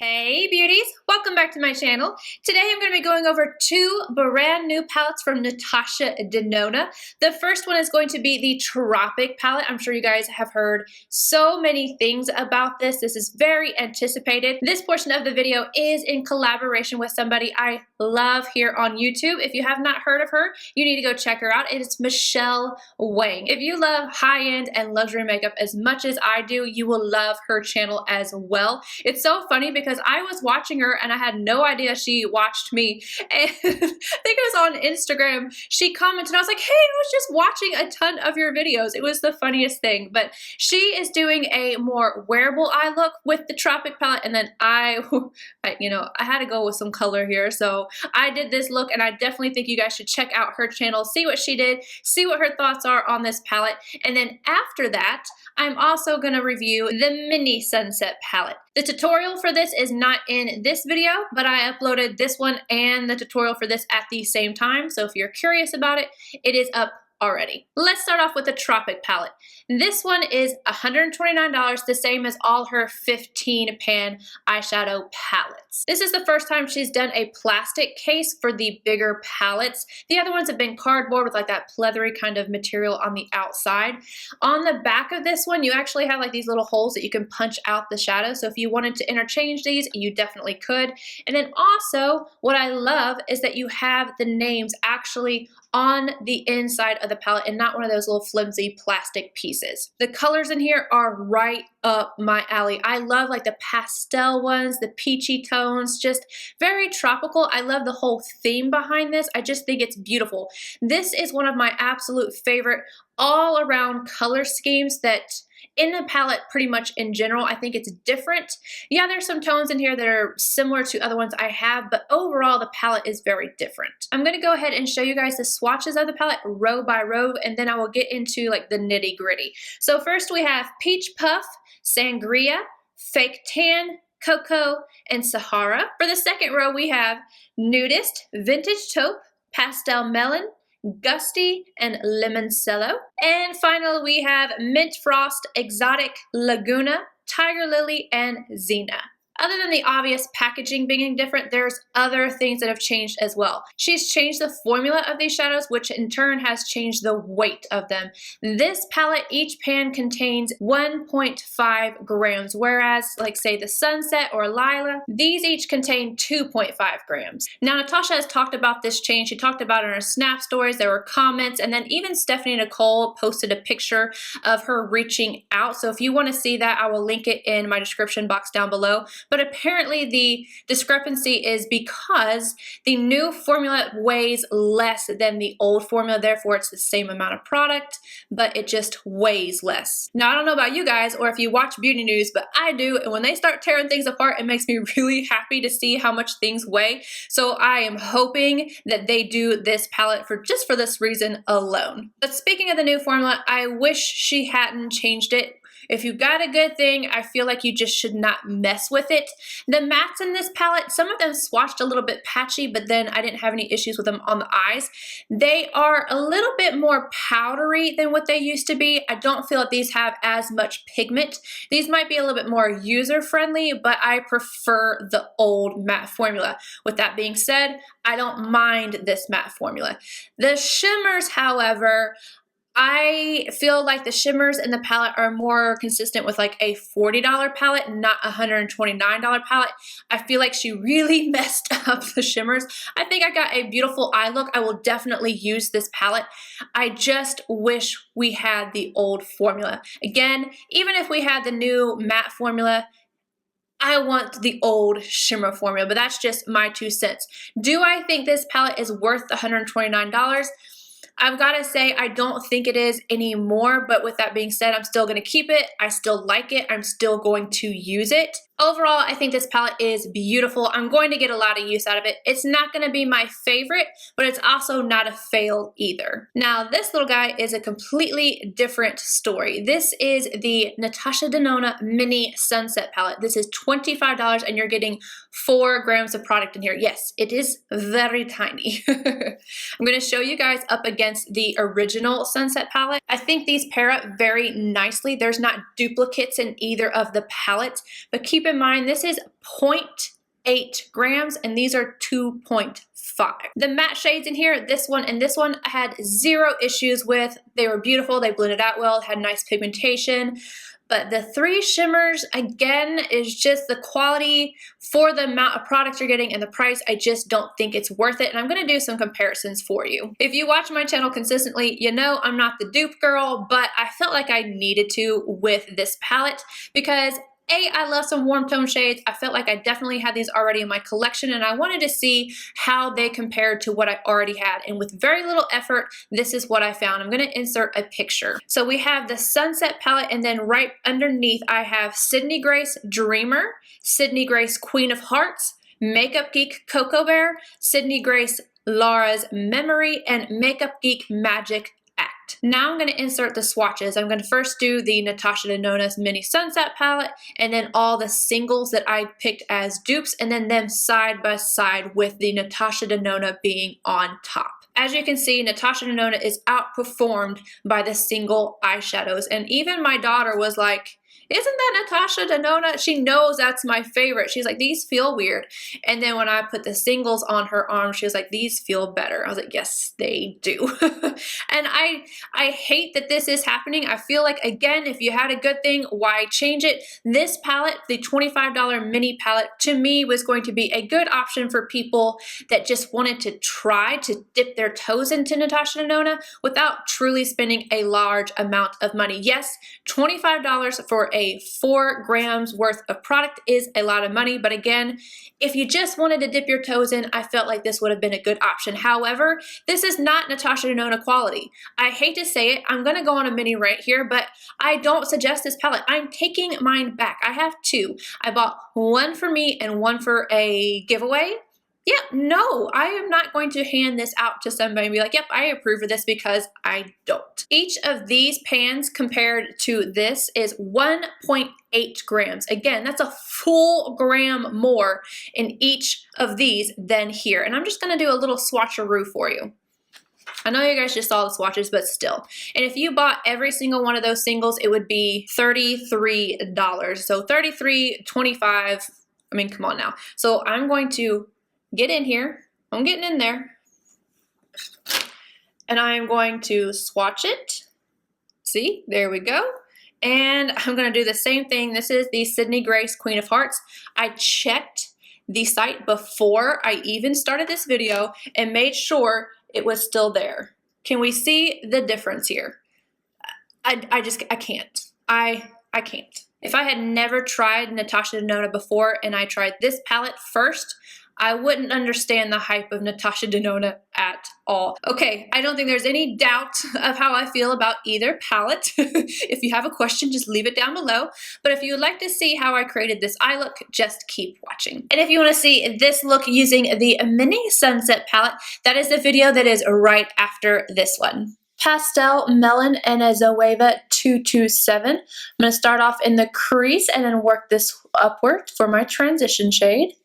Hey beauties, welcome back to my channel. Today I'm going to be going over two brand new palettes from Natasha Denona. The first one is going to be the Tropic palette. I'm sure you guys have heard so many things about this. This is very anticipated. This portion of the video is in collaboration with somebody I love here on YouTube. If you have not heard of her, you need to go check her out. It is Michele Wang. If you love high-end and luxury makeup as much as I do, you will love her channel as well. It's so funny because I was watching her and I had no idea she watched me. And I think it was on Instagram. She commented, I was like, hey, I was just watching a ton of your videos. It was the funniest thing. But she is doing a more wearable eye look with the Tropic palette. And then I had to go with some color here. So I did this look and I definitely think you guys should check out her channel, see what she did, see what her thoughts are on this palette. And then after that, I'm also going to review the Mini Sunset palette. The tutorial for this is not in this video, but I uploaded this one and the tutorial for this at the same time. So if you're curious about it, it is up already. Let's start off with the Tropic palette. This one is $129, the same as all her 15 pan eyeshadow palettes. This is the first time she's done a plastic case for the bigger palettes. The other ones have been cardboard with like that pleathery kind of material on the outside. On the back of this one, you actually have like these little holes that you can punch out the shadow. So if you wanted to interchange these, you definitely could. And then also, what I love is that you have the names actually on the inside of the palette and not one of those little flimsy plastic pieces. The colors in here are right up my alley. I love like the pastel ones, the peachy tones, just very tropical. I love the whole theme behind this. I just think it's beautiful. This is one of my absolute favorite all around color schemes that in the palette pretty much in general. I think it's different. Yeah, there's some tones in here that are similar to other ones I have, but overall the palette is very different. I'm going to go ahead and show you guys the swatches of the palette row by row, and then I will get into like the nitty gritty. So first we have Peach Puff, Sangria, Fake Tan, Cocoa, and Sahara. For the second row we have Nudist, Vintage Taupe, Pastel Melon, Gusty, and Limoncello. And finally we have Mint Frost, Exotic, Laguna, Tiger Lily, and Xena. Other than the obvious packaging being different, there's other things that have changed as well. She's changed the formula of these shadows, which in turn has changed the weight of them. This palette, each pan contains 1.5 grams, whereas like say the Sunset or Lila, these each contain 2.5 grams. Now Natasha has talked about this change. She talked about it in her Snap stories, there were comments, and then even Stephanie Nicole posted a picture of her reaching out. So if you want to see that, I will link it in my description box down below. But apparently the discrepancy is because the new formula weighs less than the old formula, therefore it's the same amount of product, but it just weighs less. Now I don't know about you guys or if you watch beauty news, but I do, and when they start tearing things apart, it makes me really happy to see how much things weigh. So I am hoping that they do this palette for just for this reason alone. But speaking of the new formula, I wish she hadn't changed it. If you got a good thing, I feel like you just should not mess with it. The mattes in this palette, some of them swatched a little bit patchy, but then I didn't have any issues with them on the eyes. They are a little bit more powdery than what they used to be. I don't feel that these have as much pigment. These might be a little bit more user-friendly, but I prefer the old matte formula. With that being said, I don't mind this matte formula. The shimmers, however, I feel like the shimmers in the palette are more consistent with like a $40 palette, not a $129 palette. I feel like she really messed up the shimmers. I think I got a beautiful eye look. I will definitely use this palette. I just wish we had the old formula. Again, even if we had the new matte formula, I want the old shimmer formula, but that's just my 2 cents. Do I think this palette is worth the $129? I've got to say I don't think it is anymore, but with that being said, I'm still going to keep it. I still like it. I'm still going to use it. Overall, I think this palette is beautiful. I'm going to get a lot of use out of it. It's not going to be my favorite, but it's also not a fail either. Now, this little guy is a completely different story. This is the Natasha Denona Mini Sunset palette. This is $25 and you're getting 4 grams of product in here. Yes, it is very tiny. I'm going to show you guys up against the original Sunset palette. I think these pair up very nicely. There's not duplicates in either of the palettes, but keep in mind, this is 0.8 grams and these are 2.5. The matte shades in here, this one and this one, I had zero issues with. They were beautiful, they blended out well, had nice pigmentation. But the three shimmers, again, is just the quality for the amount of products you're getting and the price. I just don't think it's worth it. And I'm going to do some comparisons for you. If you watch my channel consistently, you know I'm not the dupe girl, but I felt like I needed to with this palette because I love some warm tone shades. I felt like I definitely had these already in my collection and I wanted to see how they compared to what I already had. And with very little effort, this is what I found. I'm going to insert a picture. So we have the Sunset palette and then right underneath I have Sydney Grace Dreamer, Sydney Grace Queen of Hearts, Makeup Geek Cocoa Bear, Sydney Grace Laura's Memory, and Makeup Geek Magic Act. Now I'm going to insert the swatches. I'm going to first do the Natasha Denona's Mini Sunset palette and then all the singles that I picked as dupes and then them side by side with the Natasha Denona being on top. As you can see, Natasha Denona is outperformed by the single eyeshadows and even my daughter was like, isn't that Natasha Denona? She knows that's my favorite. She's like, these feel weird. And then when I put the singles on her arm, she was like, these feel better. I was like, yes, they do. And I hate that this is happening. I feel like, again, if you had a good thing, why change it? This palette, the $25 mini palette, to me was going to be a good option for people that just wanted to try to dip their toes into Natasha Denona without truly spending a large amount of money. Yes, $25 for a 4 grams worth of product is a lot of money, but again, if you just wanted to dip your toes in, I felt like this would have been a good option. However, this is not Natasha Denona quality. I hate to say it, I'm gonna go on a mini rant here, but I don't suggest this palette. I'm taking mine back. I have two. I bought one for me and one for a giveaway. Yeah, no, I am not going to hand this out to somebody and be like, yep, I approve of this because I don't. Each of these pans compared to this is 1.8 grams. Again, that's a full gram more in each of these than here. And I'm just gonna do a little swatcheroo for you. I know you guys just saw the swatches, but still. And if you bought every single one of those singles, it would be $33. So $33.25, I mean, come on now. So I'm going to get in here. I'm getting in there. And I'm going to swatch it. See, there we go. And I'm going to do the same thing. This is the Sydney Grace Queen of Hearts. I checked the site before I even started this video and made sure it was still there. Can we see the difference here? I can't. I can't. If I had never tried Natasha Denona before and I tried this palette first, I wouldn't understand the hype of Natasha Denona at all. Okay, I don't think there's any doubt of how I feel about either palette. If you have a question, just leave it down below. But if you would like to see how I created this eye look, just keep watching. And if you want to see this look using the Mini Sunset palette, that is the video that is right after this one. Pastel Melon and a Zoeva 227. I'm going to start off in the crease and then work this upward for my transition shade.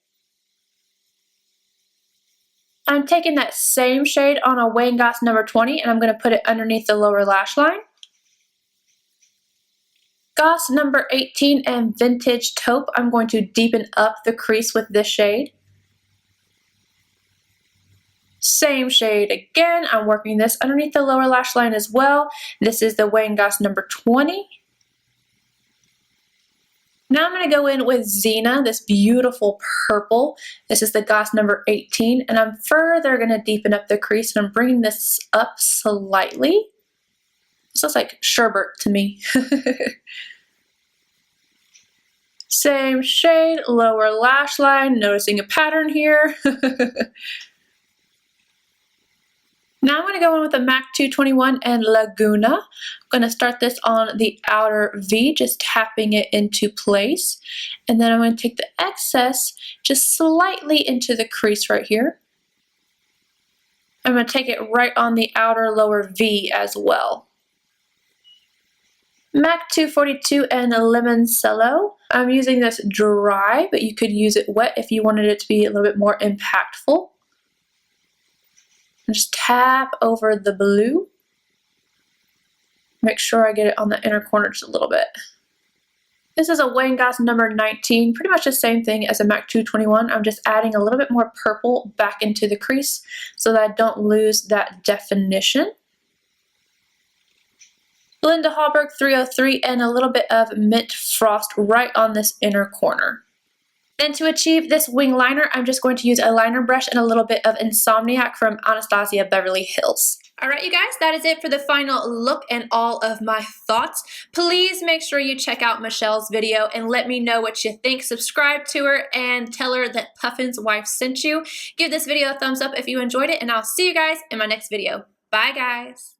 I'm taking that same shade on a Wang Goss number 20 and I'm going to put it underneath the lower lash line. Goss number 18 and Vintage Taupe, I'm going to deepen up the crease with this shade. Same shade again, I'm working this underneath the lower lash line as well. This is the Wang Goss number 20. Now I'm going to go in with Xena, this beautiful purple. This is the Goss number 18, and I'm further going to deepen up the crease, and I'm bringing this up slightly. This looks like sherbet to me. Same shade, lower lash line, noticing a pattern here. Now I'm going to go in with the MAC 221 and Laguna. I'm going to start this on the outer V, just tapping it into place. And then I'm going to take the excess just slightly into the crease right here. I'm going to take it right on the outer lower V as well. MAC 242 and Limoncello. I'm using this dry, but you could use it wet if you wanted it to be a little bit more impactful. And just tap over the blue. Make sure I get it on the inner corner just a little bit. This is a Wang number 19, pretty much the same thing as a MAC 221. I'm just adding a little bit more purple back into the crease so that I don't lose that definition. Linda Hallberg 303 and a little bit of Mint Frost right on this inner corner. Then to achieve this wing liner, I'm just going to use a liner brush and a little bit of Insomniac from Anastasia Beverly Hills. Alright you guys, that is it for the final look and all of my thoughts. Please make sure you check out Michele's video and let me know what you think. Subscribe to her and tell her that Puffin's wife sent you. Give this video a thumbs up if you enjoyed it, and I'll see you guys in my next video. Bye guys!